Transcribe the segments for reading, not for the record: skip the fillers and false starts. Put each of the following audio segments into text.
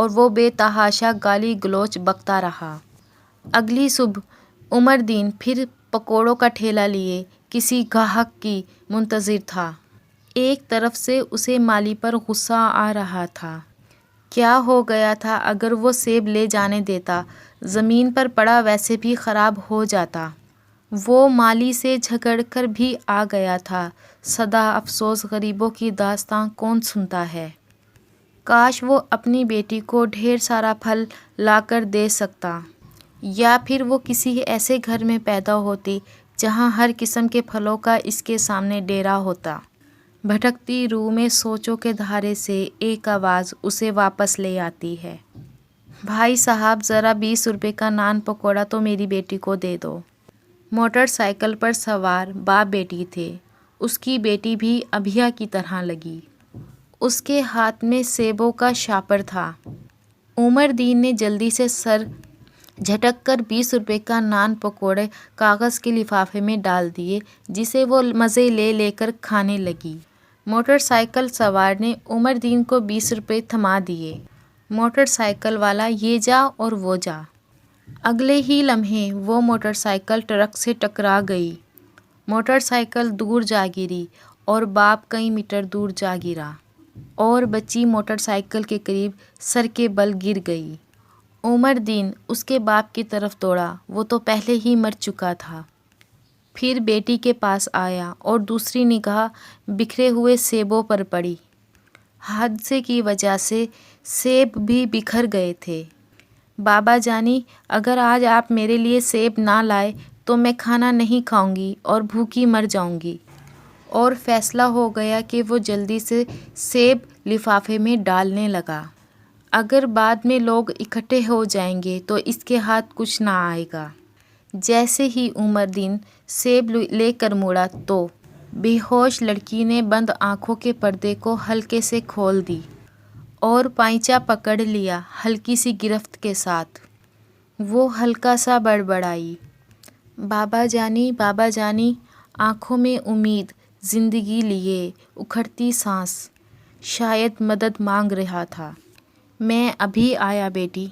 اور وہ بے تحاشا گالی گلوچ بکتا رہا۔ اگلی صبح عمر دین پھر پکوڑوں کا ٹھیلا لیے کسی گاہک کی منتظر تھا۔ ایک طرف سے اسے مالی پر غصہ آ رہا تھا۔ کیا ہو گیا تھا اگر وہ سیب لے جانے دیتا؟ زمین پر پڑا ویسے بھی خراب ہو جاتا۔ وہ مالی سے جھگڑ کر بھی آ گیا تھا۔ سدا افسوس غریبوں کی داستاں کون سنتا ہے؟ کاش وہ اپنی بیٹی کو ڈھیر سارا پھل لا کر دے سکتا، یا پھر وہ کسی ایسے گھر میں پیدا ہوتی جہاں ہر قسم کے پھلوں کا اس کے سامنے ڈیرا ہوتا۔ بھٹکتی روح میں سوچوں کے دھارے سے ایک آواز اسے واپس لے آتی ہے۔ بھائی صاحب، ذرا 20 روپے کا نان پکوڑا تو میری بیٹی کو دے دو۔ موٹر سائیکل پر سوار باپ بیٹی تھے۔ اس کی بیٹی بھی ابھیا کی طرح لگی۔ اس کے ہاتھ میں سیبوں کا شاپر تھا۔ عمر دین نے جلدی سے سر جھٹک کر 20 روپے کا نان پکوڑے کاغذ کے لفافے میں ڈال دیے، جسے وہ مزے لے لے کر کھانے لگی۔ موٹر سائیکل سوار نے عمر دین کو 20 روپے تھما دیے۔ موٹر سائیکل والا یہ جا اور وہ جا۔ اگلے ہی لمحے وہ موٹر سائیکل ٹرک سے ٹکرا گئی۔ موٹر سائیکل دور جا گری اور باپ کئی میٹر دور جا گرا، اور بچی موٹر سائیکل کے قریب سر کے بل گر گئی۔ عمر دین اس کے باپ کی طرف دوڑا، وہ تو پہلے ہی مر چکا تھا۔ پھر بیٹی کے پاس آیا اور دوسری نگاہ بکھرے ہوئے سیبوں پر پڑی۔ حادثے کی وجہ سے سیب بھی بکھر گئے تھے۔ بابا جانی، اگر آج آپ میرے لیے سیب نہ لائے تو میں کھانا نہیں کھاؤں گی اور بھوکی مر جاؤں گی۔ اور فیصلہ ہو گیا کہ وہ جلدی سے سیب لفافے میں ڈالنے لگا۔ اگر بعد میں لوگ اکٹھے ہو جائیں گے تو اس کے ہاتھ کچھ نہ آئے گا۔ جیسے ہی عمر دین سیب لے کر مڑا تو بے ہوش لڑکی نے بند آنکھوں کے پردے کو ہلکے سے کھول دی اور پائچہ پکڑ لیا ہلکی سی گرفت کے ساتھ۔ وہ ہلکا سا بڑبڑائی، بابا جانی، بابا جانی۔ آنکھوں میں امید، زندگی لیے اکھڑتی سانس، شاید مدد مانگ رہا تھا۔ میں ابھی آیا بیٹی۔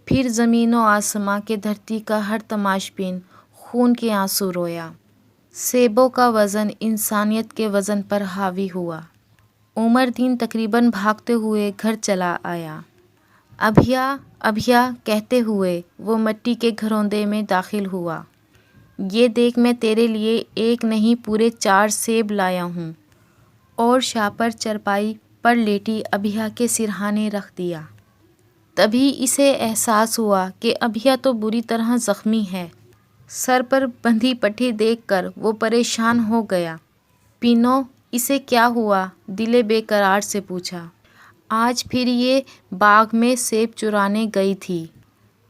پھر زمین و آسماں کے دھرتی کا ہر تماش بین خون کے آنسو رویا۔ سیبوں کا وزن انسانیت کے وزن پر حاوی ہوا۔ عمر دین تقریباً بھاگتے ہوئے گھر چلا آیا۔ ابھیا، ابھیا کہتے ہوئے وہ مٹی کے گھروندے میں داخل ہوا۔ یہ دیکھ، میں تیرے لیے ایک نہیں پورے 4 سیب لایا ہوں۔ اور شاپر چرپائی پر لیٹی ابھیا کے سرہانے رکھ دیا۔ تبھی اسے احساس ہوا کہ ابھیا تو بری طرح زخمی ہے۔ سر پر بندھی پٹی دیکھ کر وہ پریشان ہو گیا۔ پینو، اسے کیا ہوا؟ دل بے قرار سے پوچھا۔ آج پھر یہ باغ میں سیب چرانے گئی تھی۔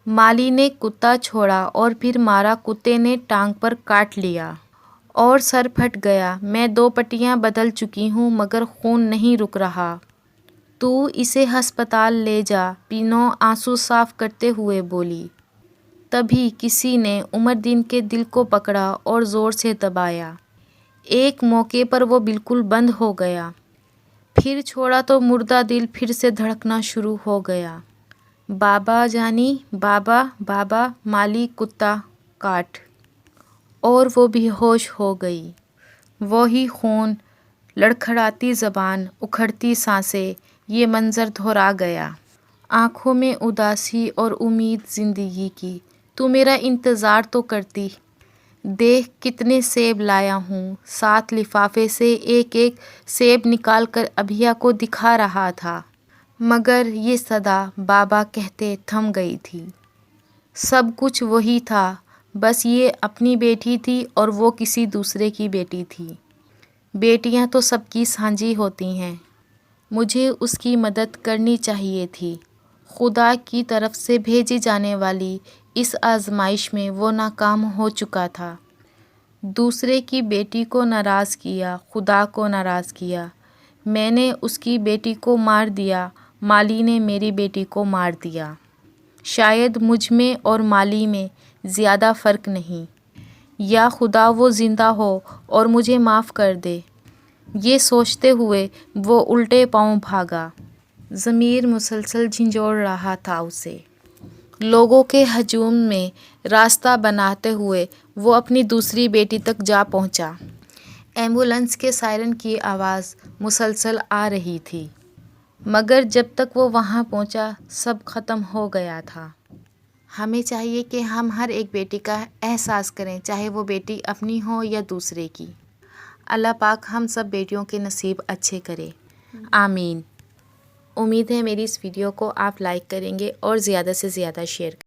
مالی نے کتا چھوڑا اور پھر مارا، کتے نے ٹانگ پر کاٹ لیا اور سر پھٹ گیا۔ میں 2 پٹیاں بدل چکی ہوں مگر خون نہیں رک رہا۔ تو اسے ہسپتال لے جا، پینو آنسو صاف کرتے ہوئے بولی۔ تبھی کسی نے عمر دین کے دل کو پکڑا اور زور سے دبایا۔ ایک موقع پر وہ بالکل بند ہو گیا، پھر چھوڑا تو مردہ دل پھر سے دھڑکنا شروع ہو گیا۔ بابا جانی، بابا، بابا، مالی کتا کاٹ۔ اور وہ بے ہوش ہو گئی۔ وہی خون، لڑکھڑاتی زبان، اکھڑتی سانسیں، یہ منظر دہرا گیا۔ آنکھوں میں اداسی اور امید زندگی کی۔ تو میرا انتظار تو کرتی۔ دیکھ کتنے سیب لایا ہوں۔ 7 لفافے سے ایک ایک سیب نکال کر ابھیا کو دکھا رہا تھا، مگر یہ صدا بابا کہتے تھم گئی تھی۔ سب کچھ وہی تھا، بس یہ اپنی بیٹی تھی اور وہ کسی دوسرے کی بیٹی تھی۔ بیٹیاں تو سب کی سانجھی ہوتی ہیں۔ مجھے اس کی مدد کرنی چاہیے تھی۔ خدا کی طرف سے بھیجی جانے والی اس آزمائش میں وہ ناکام ہو چکا تھا۔ دوسرے کی بیٹی کو ناراض کیا، خدا کو ناراض کیا۔ میں نے اس کی بیٹی کو مار دیا، مالی نے میری بیٹی کو مار دیا۔ شاید مجھ میں اور مالی میں زیادہ فرق نہیں۔ یا خدا وہ زندہ ہو اور مجھے معاف کر دے۔ یہ سوچتے ہوئے وہ الٹے پاؤں بھاگا۔ ضمیر مسلسل جھنجھوڑ رہا تھا اسے۔ لوگوں کے ہجوم میں راستہ بناتے ہوئے وہ اپنی دوسری بیٹی تک جا پہنچا۔ ایمبولینس کے سائرن کی آواز مسلسل آ رہی تھی، مگر جب تک وہ وہاں پہنچا سب ختم ہو گیا تھا۔ ہمیں چاہیے کہ ہم ہر ایک بیٹی کا احساس کریں، چاہے وہ بیٹی اپنی ہو یا دوسرے کی۔ اللہ پاک ہم سب بیٹیوں کے نصیب اچھے کرے، آمین۔ امید ہے میری اس ویڈیو کو آپ لائک کریں گے اور زیادہ سے زیادہ شیئر کریں گے۔